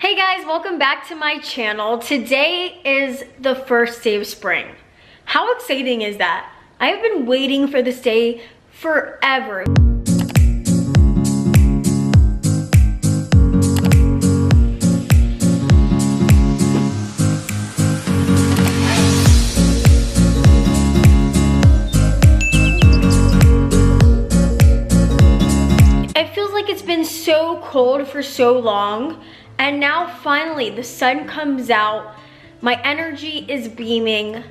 Hey guys, welcome back to my channel. Today is the first day of spring. How exciting is that? I have been waiting for this day forever. It feels like it's been so cold for so long. And now finally the sun comes out, my energy is beaming.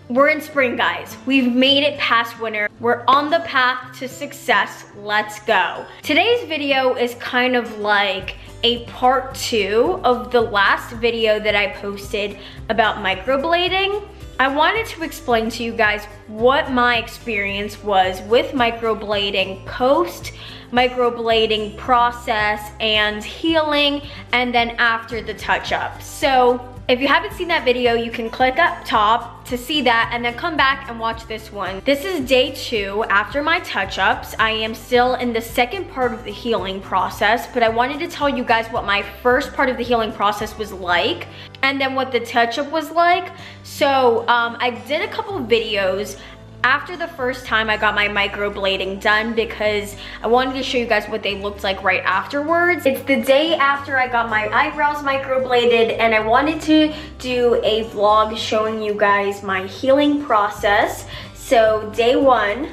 We're in spring, guys. We've made it past winter. We're on the path to success. Let's go. Today's video is kind of like a part 2 of the last video that I posted about microblading. I wanted to explain to you guys what my experience was with microblading post-microblading process and healing, and then after the touch-up. So if you haven't seen that video, you can click up top to see that and then come back and watch this one. This is day 2 after my touch-ups. I am still in the second part of the healing process, but I wanted to tell you guys what my first part of the healing process was like and then what the touch-up was like. So I did a couple of videos after the first time I got my microblading done because I wanted to show you guys what they looked like right afterwards. It's the day after I got my eyebrows microbladed, and I wanted to do a vlog showing you guys my healing process. So day 1,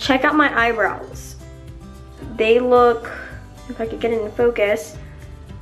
check out my eyebrows. They look, if I could get into focus,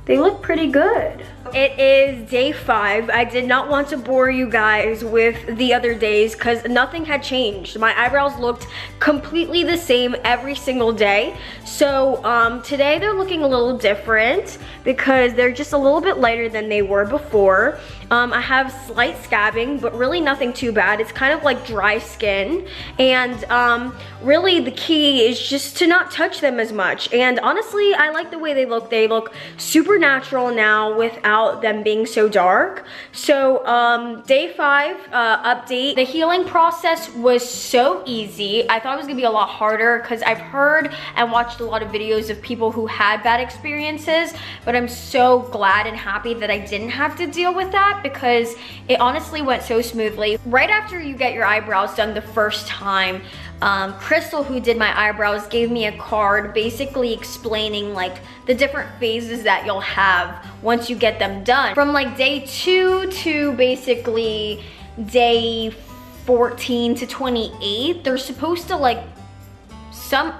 they look pretty good. It is day 5. I did not want to bore you guys with the other days because nothing had changed. My eyebrows looked completely the same every single day. So today they're looking a little different because they're just a little bit lighter than they were before. I have slight scabbing, but really nothing too bad. It's kind of like dry skin. And really the key is just to not touch them as much. And honestly, I like the way they look. They look super natural now without them being so dark. So day 5 update. The healing process was so easy. I thought it was gonna be a lot harder because I've heard and watched a lot of videos of people who had bad experiences, but I'm so glad and happy that I didn't have to deal with that because it honestly went so smoothly. Right after you get your eyebrows done the first time, Crystal, who did my eyebrows, gave me a card basically explaining like the different phases that you'll have once you get them done. From like day 2 to basically day 14 to 28, they're supposed to like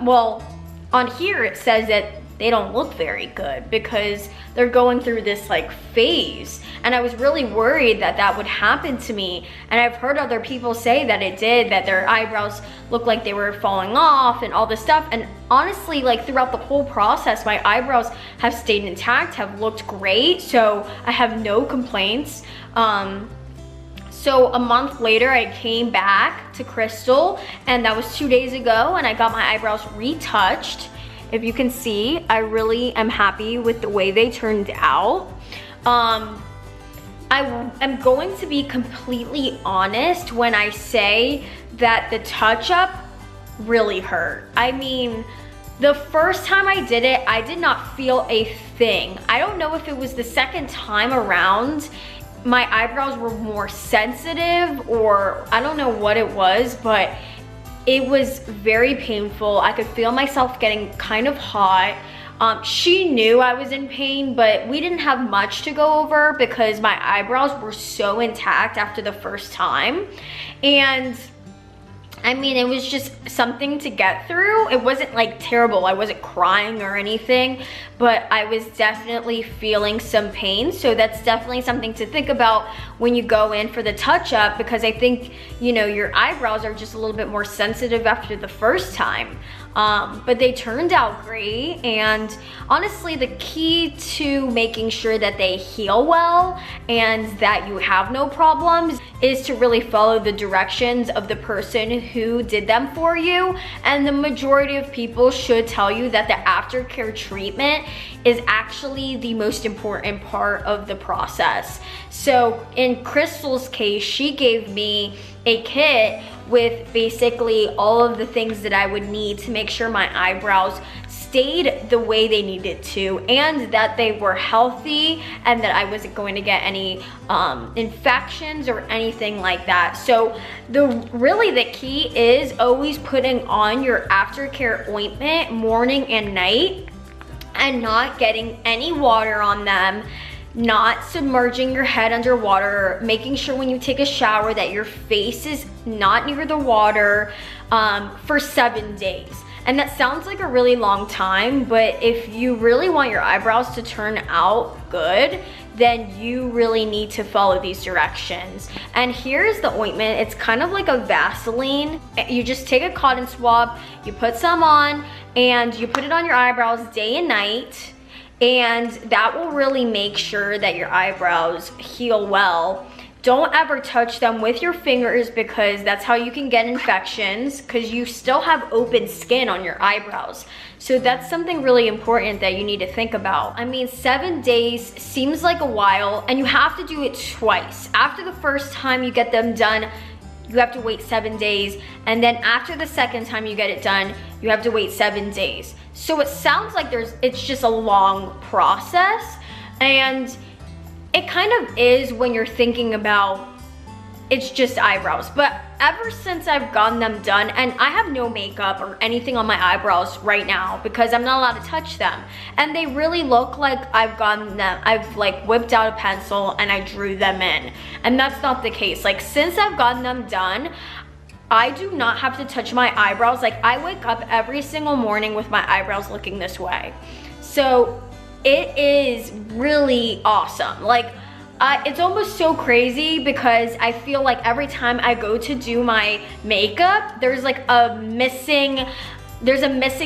well, on here it says that they don't look very good because they're going through this like phase. And I was really worried that that would happen to me. And I've heard other people say that it did, that their eyebrows looked like they were falling off and all this stuff. And honestly, like throughout the whole process, my eyebrows have stayed intact, have looked great. So I have no complaints. So a month later, I came back to Crystal, and that was 2 days ago, and I got my eyebrows retouched. If you can see, I really am happy with the way they turned out. I am going to be completely honest when I say that the touch-up really hurt. I mean, the first time I did it, I did not feel a thing. I don't know if it was the second time around, my eyebrows were more sensitive, or I don't know what it was, but it was very painful. I could feel myself getting kind of hot. She knew I was in pain, but we didn't have much to go over because my eyebrows were so intact after the first time. And I mean, it was just something to get through. It wasn't like terrible. I wasn't crying or anything, but I was definitely feeling some pain. So that's definitely something to think about when you go in for the touch-up, because I think, you know, your eyebrows are just a little bit more sensitive after the first time. But they turned out great, and honestly the key to making sure that they heal well and that you have no problems is to really follow the directions of the person who did them for you. And the majority of people should tell you that the aftercare treatment is actually the most important part of the process. So in Crystal's case, she gave me a kit with basically all of the things that I would need to make sure my eyebrows stayed the way they needed to, and that they were healthy, and that I wasn't going to get any infections or anything like that. So really the key is always putting on your aftercare ointment morning and night, and not getting any water on them, not submerging your head underwater, making sure when you take a shower that your face is not near the water for 7 days. And that sounds like a really long time, but if you really want your eyebrows to turn out good, then you really need to follow these directions. And here's the ointment. It's kind of like a Vaseline. You just take a cotton swab, you put some on, and you put it on your eyebrows day and night, and that will really make sure that your eyebrows heal well. Don't ever touch them with your fingers, because that's how you can get infections, because you still have open skin on your eyebrows. So that's something really important that you need to think about. I mean, 7 days seems like a while, and you have to do it twice. After the first time you get them done, you have to wait 7 days, and then after the second time you get it done, you have to wait 7 days. So it sounds like it's just a long process, and it kind of is when you're thinking about it's just eyebrows. But ever since I've gotten them done, and I have no makeup or anything on my eyebrows right now because I'm not allowed to touch them, and they really look like I've like whipped out a pencil and I drew them in, and that's not the case. Like, since I've gotten them done, I do not have to touch my eyebrows. Like, I wake up every single morning with my eyebrows looking this way. So it is really awesome. Like, it's almost so crazy, because I feel like every time I go to do my makeup, there's a missing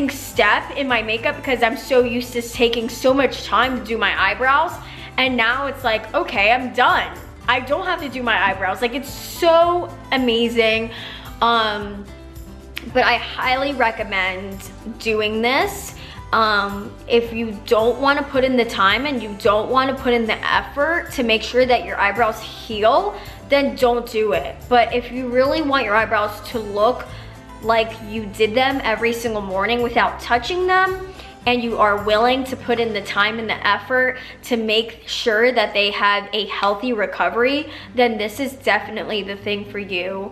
step in my makeup, because I'm so used to taking so much time to do my eyebrows, and now it's like, okay, I'm done. I don't have to do my eyebrows. Like, it's so amazing. But I highly recommend doing this. If you don't want to put in the time and you don't want to put in the effort to make sure that your eyebrows heal, then don't do it. But if you really want your eyebrows to look like you did them every single morning without touching them, and you are willing to put in the time and the effort to make sure that they have a healthy recovery, then this is definitely the thing for you.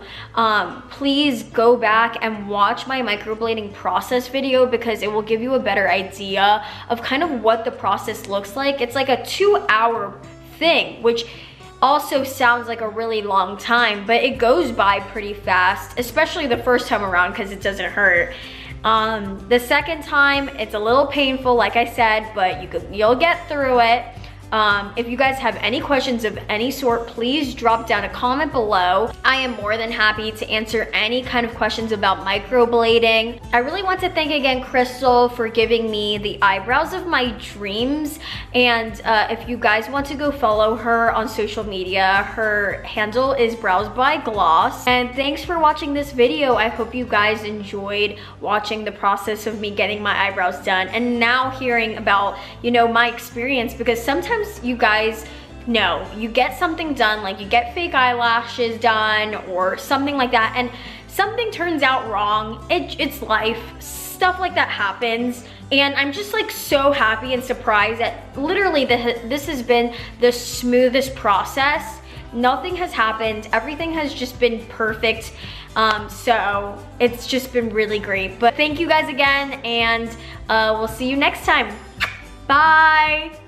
Please go back and watch my microblading process video, because it will give you a better idea of kind of what the process looks like. It's like a 2-hour thing, which also sounds like a really long time, but it goes by pretty fast, especially the first time around, because it doesn't hurt. The second time, it's a little painful, like I said, but you'll get through it. If you guys have any questions of any sort, please drop down a comment below. I am more than happy to answer any kind of questions about microblading. I really want to thank again Crystal for giving me the eyebrows of my dreams. And if you guys want to go follow her on social media, her handle is Brows by Gloss. And thanks for watching this video. I hope you guys enjoyed watching the process of me getting my eyebrows done, and now hearing about, you know, my experience, because sometimes you guys know, you get something done, like you get fake eyelashes done or something like that, and something turns out wrong. It's life. Stuff like that happens. And I'm just like so happy and surprised that literally this has been the smoothest process. Nothing has happened. Everything has just been perfect. So it's just been really great. But thank you guys again, and we'll see you next time. Bye.